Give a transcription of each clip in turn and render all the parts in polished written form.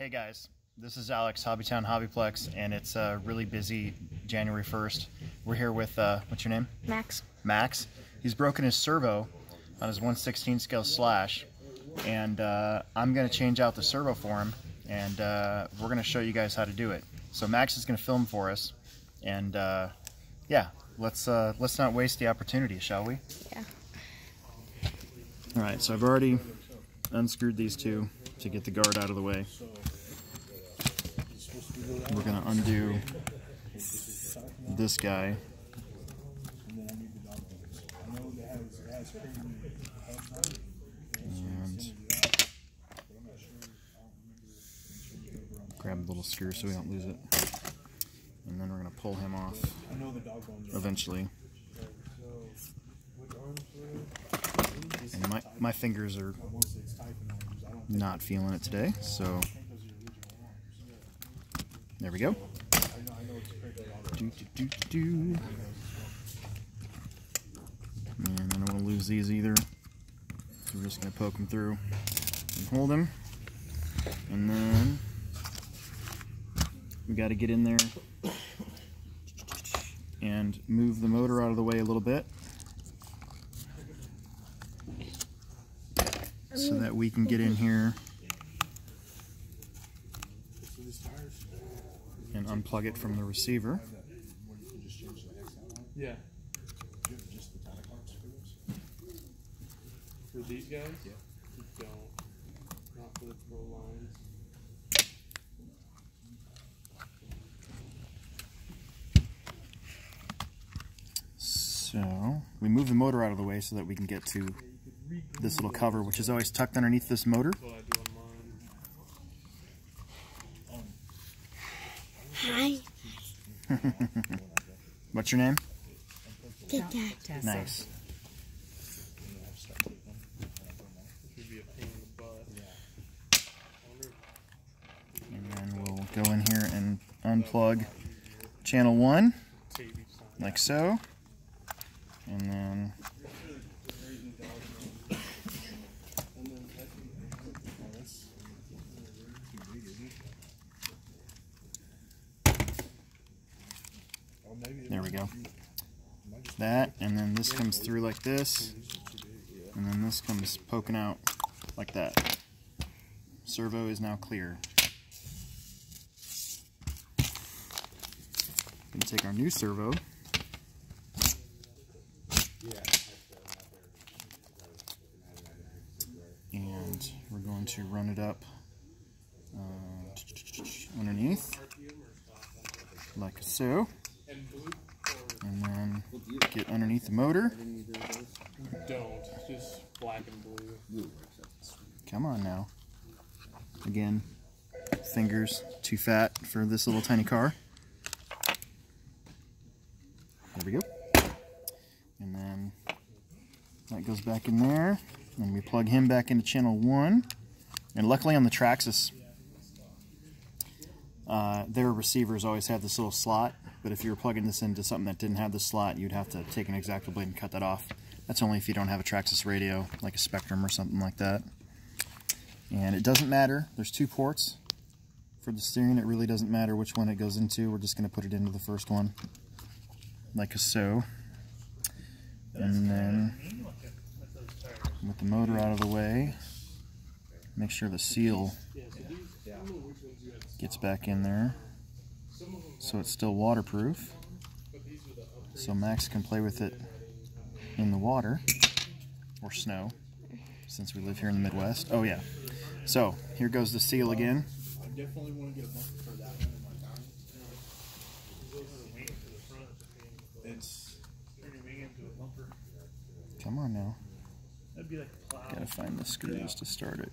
Hey guys, this is Alex, HobbyTown HobbyPlex, and it's a really busy January 1st. We're here with, what's your name? Max. Max. He's broken his servo on his 1/16 scale Slash, and I'm going to change out the servo for him, and we're going to show you guys how to do it. So Max is going to film for us, and yeah, let's not waste the opportunity, shall we? Yeah. Alright, so I've already unscrewed these two to get the guard out of the way. We're going to undo this guy. And grab the little screw so we don't lose it. And then we're going to pull him off eventually. And my fingers are not feeling it today, so there we go. And I don't want to lose these either, so we're just going to poke them through and hold them. And then we got to get in there and move the motor out of the way a little bit so that we can get in here and unplug it from the receiver. Yeah. For these guys? Yeah. You don't. Not for the pro lines. So we move the motor out of the way so that we can get to this little cover, which is always tucked underneath this motor. Hi. What's your name? Tessa. Nice. And then we'll go in here and unplug channel 1, like so. And then there we go. That, and then this comes through like this, and then this comes poking out like that. Servo is now clear. Gonna take our new servo. And we're going to run it up underneath, like so. And then get underneath the motor. Don't. Just black and blue. Come on now. Again, fingers too fat for this little tiny car. There we go. And then that goes back in there. And we plug him back into channel 1. And luckily on the Traxxas, their receivers always have this little slot. But if you were plugging this into something that didn't have the slot, you'd have to take an X-Acto blade and cut that off. That's only if you don't have a Traxxas radio, like a Spectrum or something like that. And it doesn't matter. There's 2 ports for the steering. It really doesn't matter which one it goes into. We're just going to put it into the first one, like so. And then with the motor out of the way, make sure the seal gets back in there so it's still waterproof, so Max can play with it in the water or snow, since we live here in the Midwest. Oh yeah, so here goes the seal again. Come on now. Gotta find the screws to start it.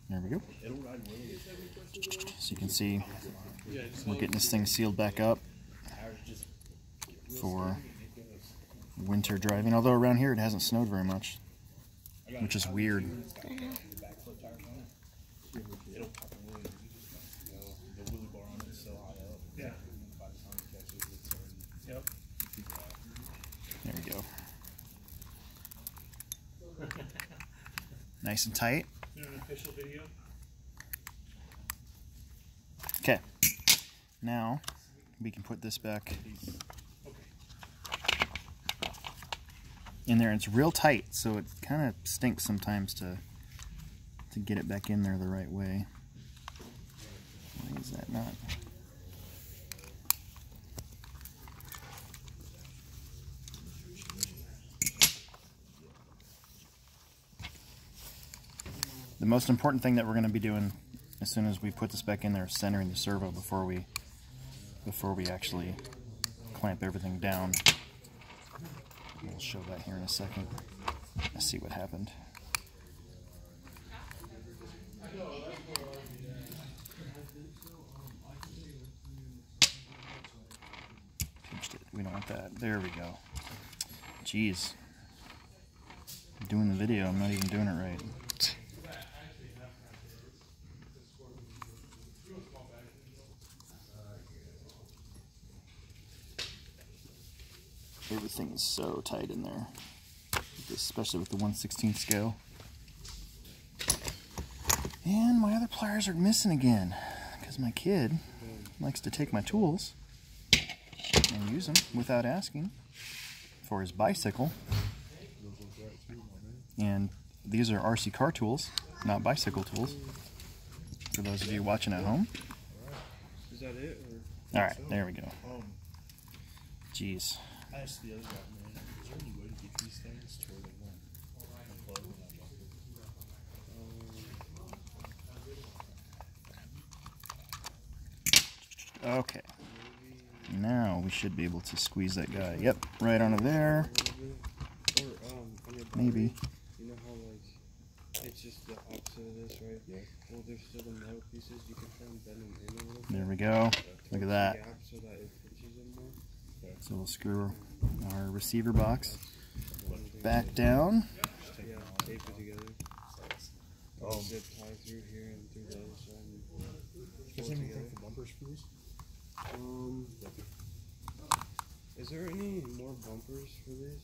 There we go. So you can see we're getting this thing sealed back up for winter driving. Although around here it hasn't snowed very much, which is weird. There we go. Nice and tight. An official video. Now we can put this back in there. It's real tight, so it kind of stinks sometimes to get it back in there the right way. Why is that not? The most important thing that we're going to be doing as soon as we put this back in there is centering the servo before we actually clamp everything down. We'll show that here in a second. Let's see what happened. Pinched it. We don't want that. There we go. Jeez. I'm doing the video. I'm not even doing it right. Everything is so tight in there, especially with the 1/16 scale. And my other pliers are missing again because my kid likes to take my tools and use them without asking for his bicycle. And these are RC car tools, not bicycle tools, for those of you watching at home. Is that it? All right, there we go. Jeez. I asked the other guy, man, is there any way to get these things to where they won't unplug when I walk? Okay. Now we should be able to squeeze that guy. Yep, right onto there. Or, on your battery, Maybe. You know how, like, it's just the opposite of this, right? Yeah. Well, there's still the metal pieces. You can try and bend them in a little bit. There we go. Look at that. Gap so that it pinches them more. So we'll screw our receiver box back down. Yeah, tape it together. Zip tie through here and through the other side. Is there anything for bumper screws? Is there any more bumpers for these?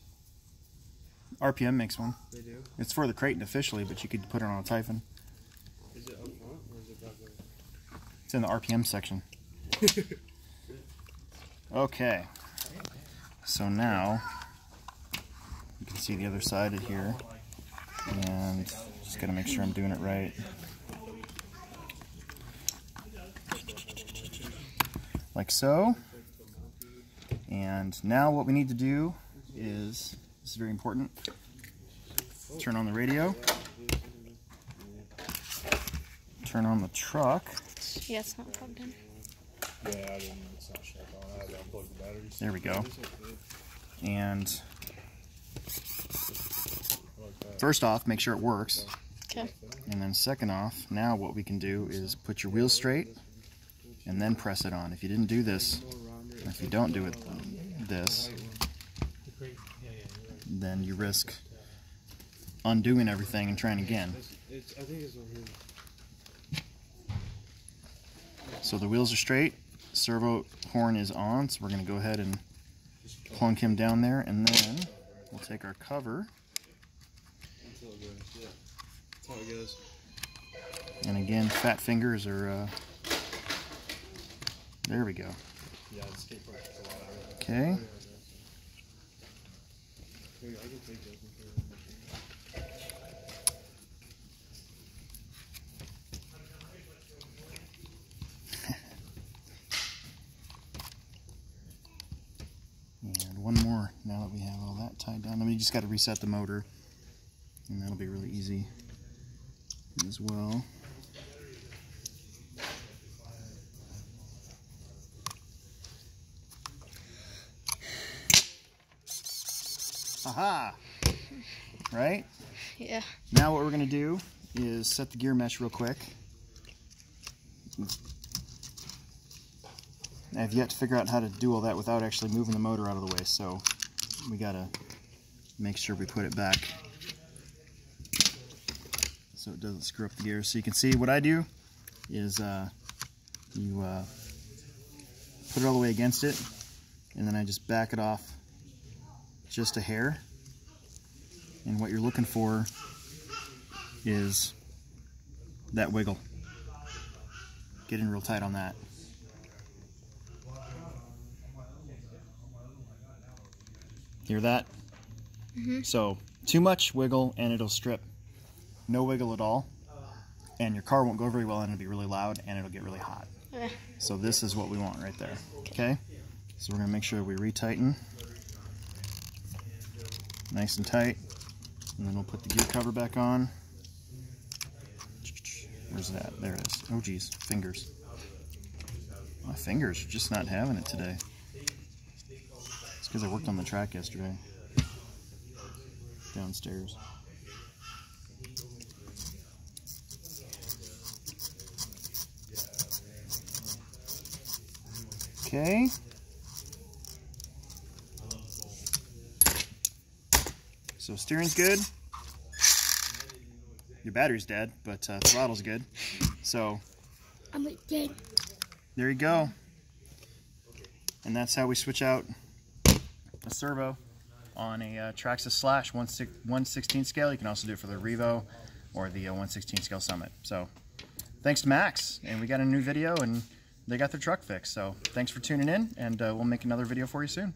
RPM makes one. They do? It's for the Creighton officially, but you could put it on a Typhon. Is it up front or is it back there? It's in the RPM section. Okay. So now you can see the other side of here, and just got to make sure I'm doing it right. Like so. And now what we need to do is, this is very important, turn on the radio, turn on the truck. Yeah, it's not plugged in. Yeah, it's not shut on. I had to unplug the batteries. There we go. And first off, make sure it works. Okay. And then second off, now what we can do is put your wheels straight and then press it on. If you didn't do this, or if you don't do it this, then you risk undoing everything and trying again. I think it's over here. So the wheels are straight, servo horn is on, so we're going to go ahead and plunk him down there, and then we'll take our cover. Until it goes, yeah. That's how it goes. And again, fat fingers are, there we go. Yeah, the skate park is a lot of it. Okay. Here, I can take those. And one more now that we have all that tied down. I mean, you just got to reset the motor, and that'll be really easy as well. Aha! Right? Yeah. Now what we're going to do is set the gear mesh real quick. I've yet to figure out how to do all that without actually moving the motor out of the way, so we got to make sure we put it back so it doesn't screw up the gears. So you can see what I do is you put it all the way against it, and then I just back it off just a hair. And what you're looking for is that wiggle. Get in real tight on that. Hear that? So too much wiggle and it'll strip. No wiggle at all, and your car won't go very well, and it'll be really loud, and it'll get really hot. So this is what we want right there. Okay? So we're going to make sure we retighten. Nice and tight. And then we'll put the gear cover back on. Where's that? There it is. Oh geez, fingers. My fingers are just not having it today. It's because I worked on the track yesterday. Downstairs. Okay. So steering's good. Your battery's dead, but throttle's good. So dead. There you go. And that's how we switch out a servo on a Traxxas Slash 1/16 scale. You can also do it for the Revo or the 1/16 scale Summit. So thanks to Max, and we got a new video, and they got their truck fixed. So thanks for tuning in, and we'll make another video for you soon.